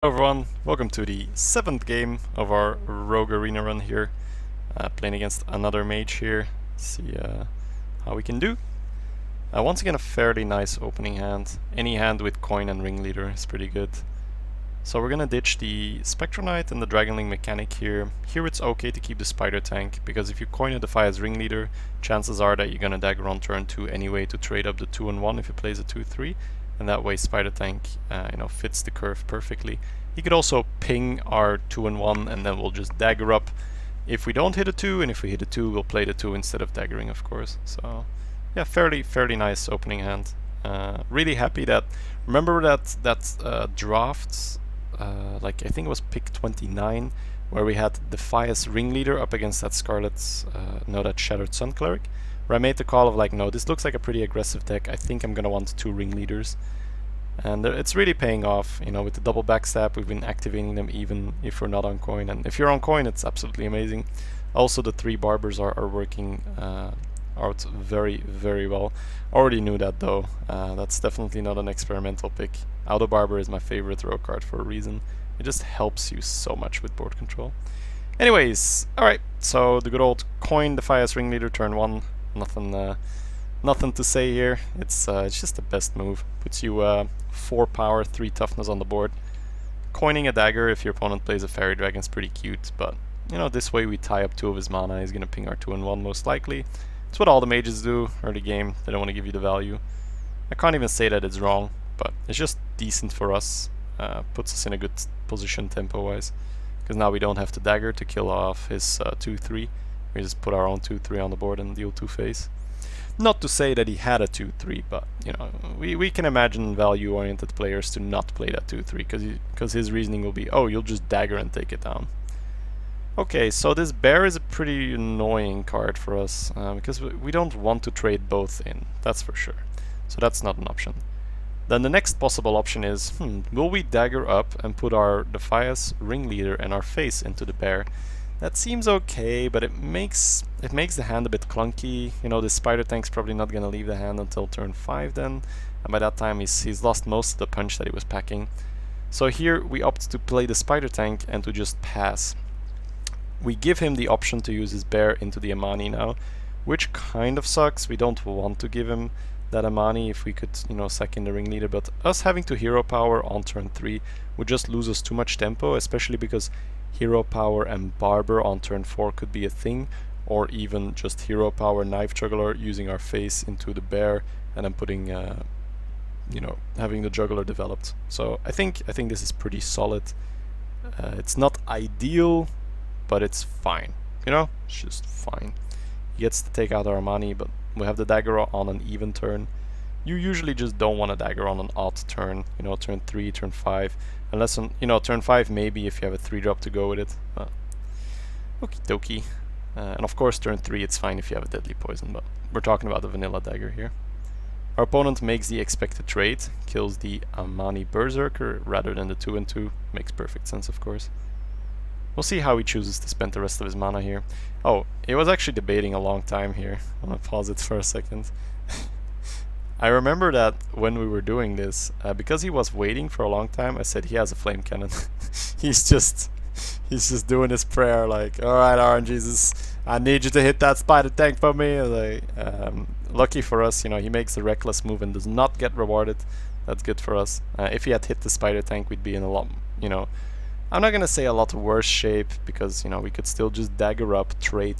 Hello everyone, welcome to the 7th game of our Rogue Arena run here. Playing against another mage here, see how we can do. Once again a fairly nice opening hand. Any hand with coin and ringleader is pretty good. So we're gonna ditch the Spectral Knight and the Dragonling mechanic here. Here it's okay to keep the Spider Tank, because if you coin a Defy as ringleader, chances are that you're gonna dagger on turn 2 anyway to trade up the 2 and 1 if he plays a 2-3. And that way Spider Tank fits the curve perfectly. He could also ping our 2 and 1 and then we'll just dagger up if we don't hit a 2, and if we hit a 2 we'll play the 2 instead of daggering, of course. So yeah, fairly nice opening hand. Really happy that, remember that draft, like I think it was pick 29, where we had Defias ringleader up against that that Shattered Sun Cleric, where I made the call of like, no, this looks like a pretty aggressive deck, I think I'm gonna want 2 ringleaders. And it's really paying off, with the double backstab. We've been activating them even if we're not on coin, and if you're on coin it's absolutely amazing. Also the 3 barbers are working out very well. Already knew that though, that's definitely not an experimental pick. Auto Barber is my favorite rogue card for a reason. It just helps you so much with board control. Anyways, alright, so the good old coin Defias ringleader turn 1, nothing to say here. It's just the best move. Puts you 4 power, 3 toughness on the board. Coining a dagger if your opponent plays a fairy dragon is pretty cute, but this way we tie up 2 of his mana. He's gonna ping our 2 and 1 most likely. It's what all the mages do early game. They don't want to give you the value. I can't even say that it's wrong, but it's just decent for us. Puts us in a good position tempo wise, because now we don't have to dagger to kill off his 2-3. We just put our own 2-3 on the board and deal 2 face. Not to say that he had a 2-3, but we can imagine value-oriented players to not play that 2-3, because his reasoning will be, oh, you'll just dagger and take it down. Okay, so this bear is a pretty annoying card for us, because we don't want to trade both in, that's for sure. So that's not an option. Then the next possible option is, will we dagger up and put our Defias ringleader and our face into the bear? That seems okay, but it makes the hand a bit clunky. The Spider Tank's probably not gonna leave the hand until turn 5 then, and by that time he's lost most of the punch that he was packing. So here we opt to play the Spider Tank and to just pass. We give him the option to use his bear into the Amani now, which kind of sucks. We don't want to give him that Amani if we could, sack in the ringleader, but us having to hero power on turn 3 would just lose us too much tempo, especially because hero power and barber on turn 4 could be a thing, or even just hero power knife juggler using our face into the bear and then putting having the juggler developed. So I think this is pretty solid. It's not ideal, but it's fine. It's just fine. He gets to take out our Amani, but we have the dagger on an even turn. You usually just don't want a dagger on an odd turn, turn 3, turn 5, unless on, turn 5 maybe if you have a 3-drop to go with it. Okie dokie. And of course turn 3 it's fine if you have a deadly poison, but we're talking about the vanilla dagger here. Our opponent makes the expected trade, kills the Amani Berserker rather than the 2 and 2, makes perfect sense of course. We'll see how he chooses to spend the rest of his mana here. Oh, he was actually debating a long time here. I'm gonna pause it for a second. I remember that when we were doing this, because he was waiting for a long time, I said he has a flame cannon. he's just doing his prayer like, alright RNGesus, I need you to hit that Spider Tank for me. Like, lucky for us, he makes a reckless move and does not get rewarded. That's good for us. If he had hit the Spider Tank, we'd be in a lot, I'm not gonna say a lot worse shape, because we could still just dagger up, trade,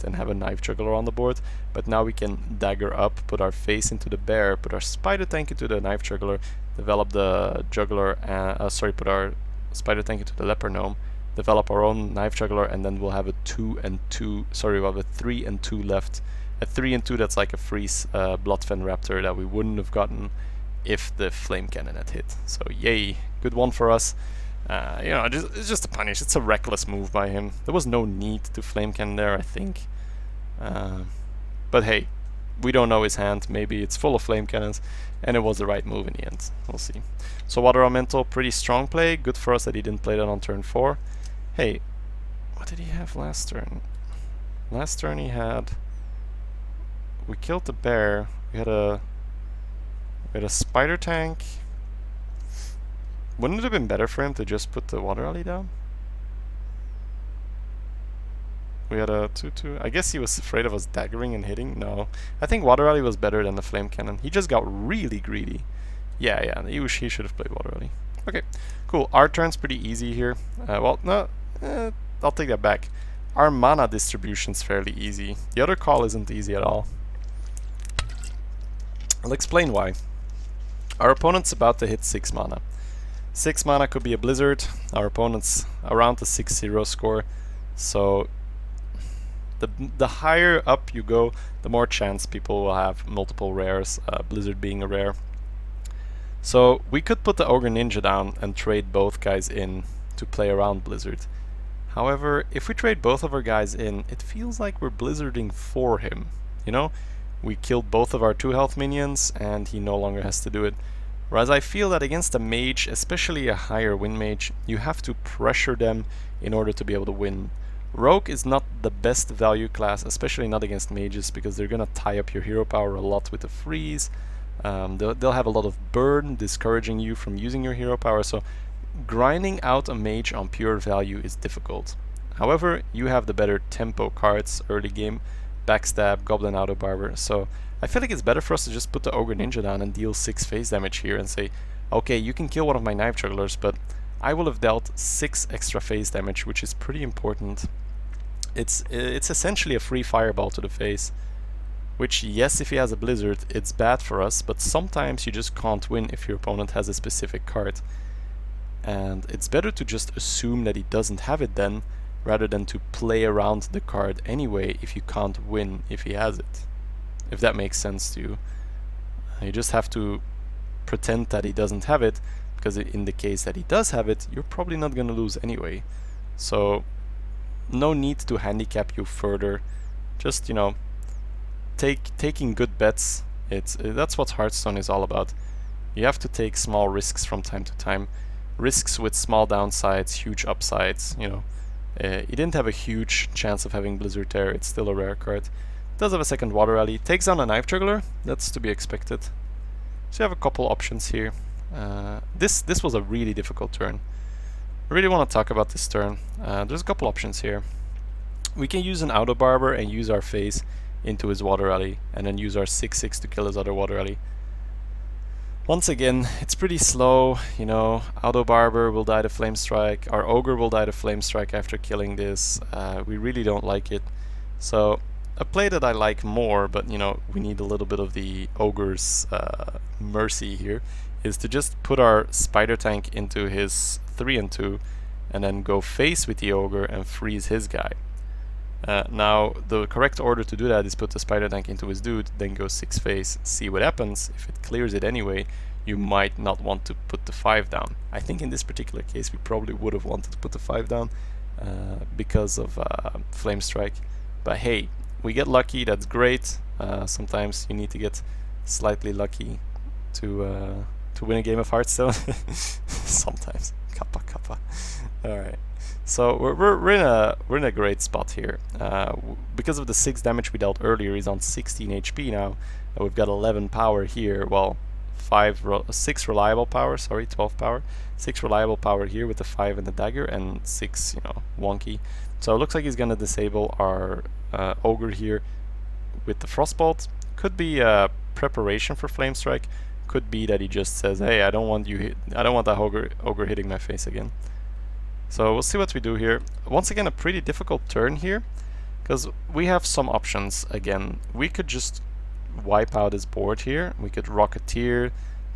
and have a knife juggler on the board. But now we can dagger up, put our face into the bear, put our Spider Tank into the knife juggler, develop the juggler, put our Spider Tank into the leper gnome, develop our own knife juggler, and then we'll have a 2 and 2. Sorry, we'll have a 3 and 2 left. A 3 and 2 that's like a freeze Bloodfen Raptor that we wouldn't have gotten if the flame cannon had hit. So yay, good one for us. It's just a punish. It's a reckless move by him. There was no need to flame cannon there, I think. But hey, we don't know his hand. Maybe it's full of flame cannons, and it was the right move in the end. We'll see. So Water Elemental, pretty strong play. Good for us that he didn't play that on turn 4. Hey, what did he have last turn? Last turn he had... We killed the bear. We had a Spider Tank. Wouldn't it have been better for him to just put the Water Rally down? We had a 2-2. I guess he was afraid of us daggering and hitting. No. I think Water Rally was better than the Flame Cannon. He just got really greedy. Yeah, he should have played Water Rally. Okay, cool. Our turn's pretty easy here. Well, no, I'll take that back. Our mana distribution's fairly easy. The other call isn't easy at all. I'll explain why. Our opponent's about to hit 6 mana. 6 mana could be a Blizzard. Our opponent's around the 6-0 score. So the higher up you go, the more chance people will have multiple rares, Blizzard being a rare. So we could put the Ogre Ninja down and trade both guys in to play around Blizzard. However, if we trade both of our guys in, it feels like we're Blizzarding for him. You know, we killed both of our 2 health minions and he no longer has to do it. Whereas I feel that against a mage, especially a higher win mage, you have to pressure them in order to be able to win. Rogue is not the best value class, especially not against mages, because they're gonna tie up your hero power a lot with the freeze. They'll have a lot of burn, discouraging you from using your hero power, so grinding out a mage on pure value is difficult. However, you have the better tempo cards early game, Backstab, Goblin Auto Barber, so I feel like it's better for us to just put the Ogre Ninja down and deal 6 phase damage here and say, okay, you can kill one of my Knife Jugglers, but I will have dealt 6 extra phase damage, which is pretty important. It's essentially a free fireball to the face, which, yes, if he has a Blizzard, it's bad for us, but sometimes you just can't win if your opponent has a specific card. And it's better to just assume that he doesn't have it then, rather than to play around the card anyway if you can't win if he has it. If that makes sense to you. You just have to pretend that he doesn't have it, because in the case that he does have it, you're probably not going to lose anyway. So no need to handicap you further. Just, you know, taking good bets. That's what Hearthstone is all about. You have to take small risks from time to time. Risks with small downsides, huge upsides, you know. He didn't have a huge chance of having Blizzard there, it's still a rare card. Does have a second Water Rally, takes down a Knife Juggler, that's to be expected. So you have a couple options here. This was a really difficult turn. I really want to talk about this turn. There's a couple options here. We can use an Auto Barber and use our face into his Water Rally, and then use our 6/6 to kill his other Water Rally. Once again, it's pretty slow, you know. Auto Barber will die to Flame Strike, our Ogre will die to Flame Strike after killing this. We really don't like it. So a play that I like more, but you know, we need a little bit of the Ogre's mercy here, is to just put our Spider Tank into his 3/2 and then go face with the Ogre and freeze his guy. Now, the correct order to do that is put the Spider Tank into his dude, then go 6 phase, see what happens. If it clears it anyway, you might not want to put the 5 down. I think in this particular case we probably would have wanted to put the 5 down because of Flame Strike. But hey, we get lucky, that's great. Sometimes you need to get slightly lucky to win a game of Hearthstone. Sometimes. Kappa. Alright. So we're in a great spot here. Because of the 6 damage we dealt earlier, he's on 16 HP now. And we've got 11 power here. Well, 6 reliable power, sorry, 12 power. 6 reliable power here with the 5 and the dagger, and 6, you know, wonky. So it looks like he's gonna disable our Ogre here with the Frostbolt. Could be a preparation for Flame Strike. Could be that he just says, hey, I don't want that ogre hitting my face again. So we'll see what we do here. Once again, a pretty difficult turn here, because we have some options. Again, we could just wipe out his board here. We could Rocketeer,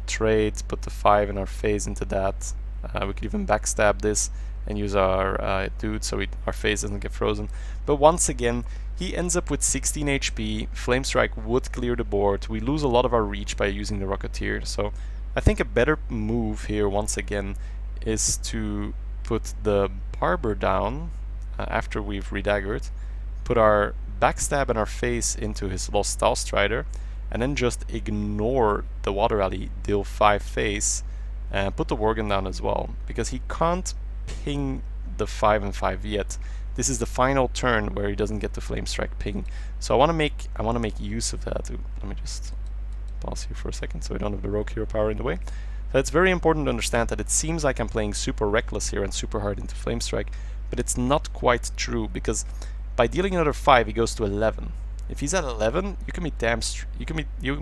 trade, put the 5 in our face into that. We could even backstab this and use our dude so our face doesn't get frozen. But once again, he ends up with 16 HP. Flame Strike would clear the board. We lose a lot of our reach by using the Rocketeer. So I think a better move here, once again, is to put the Barber down after we've redaggered, put our backstab and our face into his Lost Stallstrider, and then just ignore the Water Rally, deal 5 face, and put the Worgen down as well, because he can't ping the 5 and 5 yet. This is the final turn where he doesn't get the Flame Strike ping. So I want to make use of that. Let me just pause here for a second so I don't have the Rogue Hero power in the way. So it's very important to understand that it seems like I'm playing super reckless here and super hard into Flamestrike, but it's not quite true, because by dealing another 5 he goes to 11. If he's at 11, you can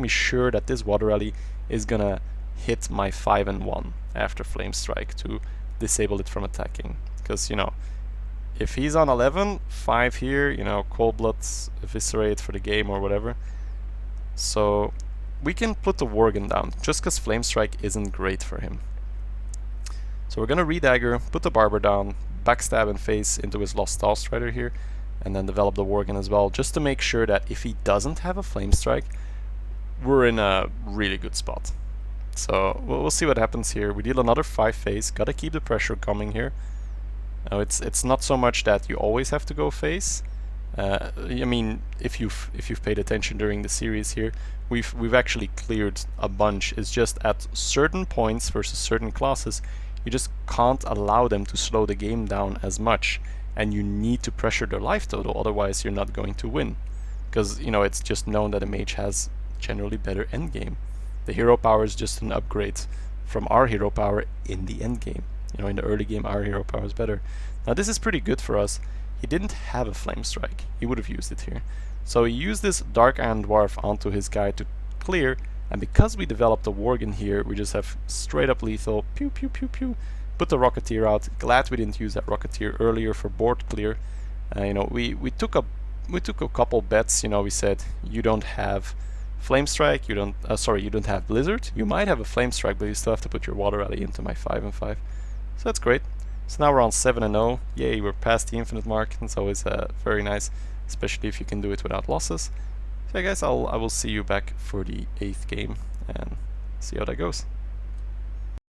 be sure that this Water Rally is gonna hit my 5 and 1 after Flamestrike to disable it from attacking. Because, you know, if he's on 11, 5 here, you know, Cold Blood's Eviscerate for the game or whatever. So we can put the Worgen down, just because Flamestrike isn't great for him. So we're gonna Redagger, put the Barber down, backstab and face into his Lost Starstrider here, and then develop the Worgen as well, just to make sure that if he doesn't have a Flamestrike, we're in a really good spot. So we'll see what happens here. We deal another 5 face, gotta keep the pressure coming here. Now it's not so much that you always have to go face. I mean, if you've paid attention during the series here, we've actually cleared a bunch. It's just at certain points versus certain classes, you just can't allow them to slow the game down as much, and you need to pressure their life total, otherwise you're not going to win. Because, you know, it's just known that a mage has generally better endgame. The hero power is just an upgrade from our hero power in the endgame. You know, in the early game our hero power is better. Now this is pretty good for us. He didn't have a Flamestrike. He would have used it here. So he used this Dark Iron Dwarf onto his guy to clear, and because we developed the Worgen here, we just have straight up lethal, pew pew pew pew, put the Rocketeer out. Glad we didn't use that Rocketeer earlier for board clear. You know, we took a couple bets. You know, we said you don't have Flamestrike, you don't have Blizzard. You might have a Flamestrike, but you still have to put your Water Rally into my 5 and 5. So that's great. So now we're on 7 and 0. Yay, we're past the infinite mark. It's always very nice, especially if you can do it without losses. So I guess I will see you back for the 8th game and see how that goes.